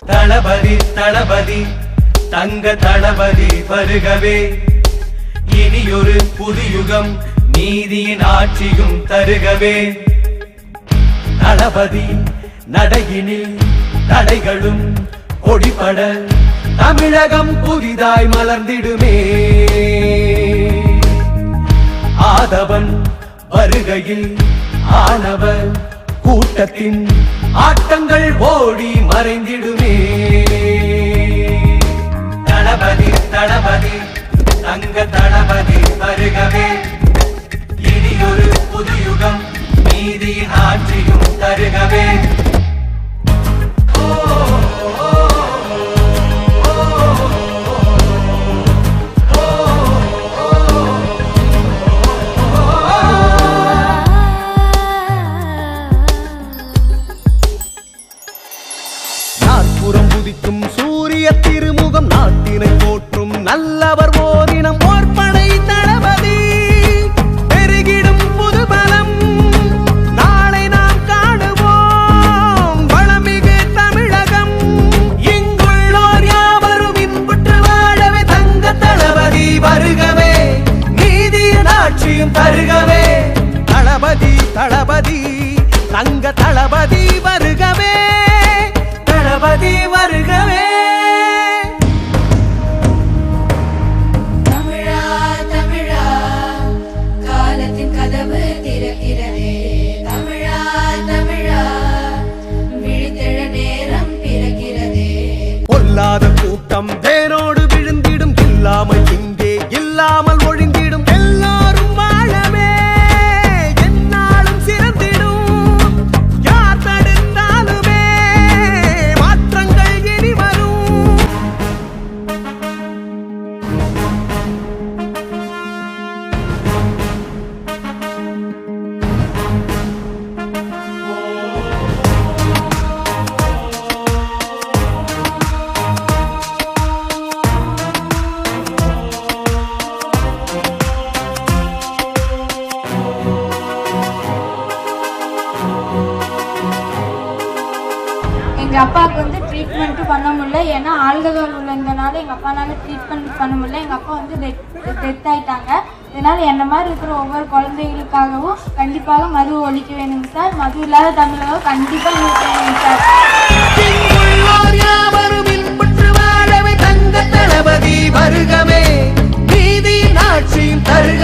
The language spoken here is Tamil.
தளபதி தளபதி தங்க தளபதி வருகவே, இனியொரு புதுயுகம் நீதியின் ஆட்சியும் தருகவே. தளபதி நடையினில் தடைகளும் ஒடிபட தமிழகம் புதிதாய் மலர்ந்திடுமே. ஆதவன் வருகையில் ஆனவர் கூட்டத்தின் ஆட்டங்கள் ஓடி மறைந்திடுமே. தளபதி தளபதி தங்க தளபதி வருகவே, இனியொரு புதுயுகம் நீதியின் ஆட்சியும் தருகவே. சூரிய திருமுகம் நாட்டினை போற்றும் நல்லவர் ஓரினம் ஓர்படை தளபதி. பெருகிடும் புது பலம் நாளை நாம் காணுவோம் வளமிகு தமிழகம். இங்குள்ளோர் யாவரும் இன்புற்று வாழவே தங்க தளபதி வருகவே, நீதியின் ஆட்சியும் தருகவே. தளபதி தளபதி தங்க தளபதி வருகவே, தளபதி வருகவே. தமிழா தமிழா காலத்தின் கதவு திறக்கிறதே. தமிழா தமிழா விழித்தெழ நேரம் பிறக்கிறதே. பொல்லாத கூட்டம் வேரோடு விழுந்திடும், இல்லாமல் இங்கே இல்லாமல் ஒழிந்திடும். எல்லாரும் வாழவே என்னாலும் சிறந்திடும். யார் தடுத்தாலுமே மாற்றங்கள் இனி வரும். எங்கள் அப்பாவுக்கு வந்து ட்ரீட்மெண்ட்டும் பண்ண முடியல, ஏன்னா ஆல்கஹால் உள்ளதுனால எங்கள் அப்பானால ட்ரீட்மெண்ட் பண்ண முடியல. எங்கள் அப்பா வந்து டெத் ஆகிட்டாங்க. இதனால் என்ன மாதிரி இருக்கிற ஒவ்வொரு குழந்தைகளுக்காகவும் கண்டிப்பாக மது ஒழிக்க வேணுங்க சார். மது இல்லாத தமிழகம் கண்டிப்பாக வேணுங்க சார். தளபதி வருகவே, நீதியின் ஆட்சியும் தருக.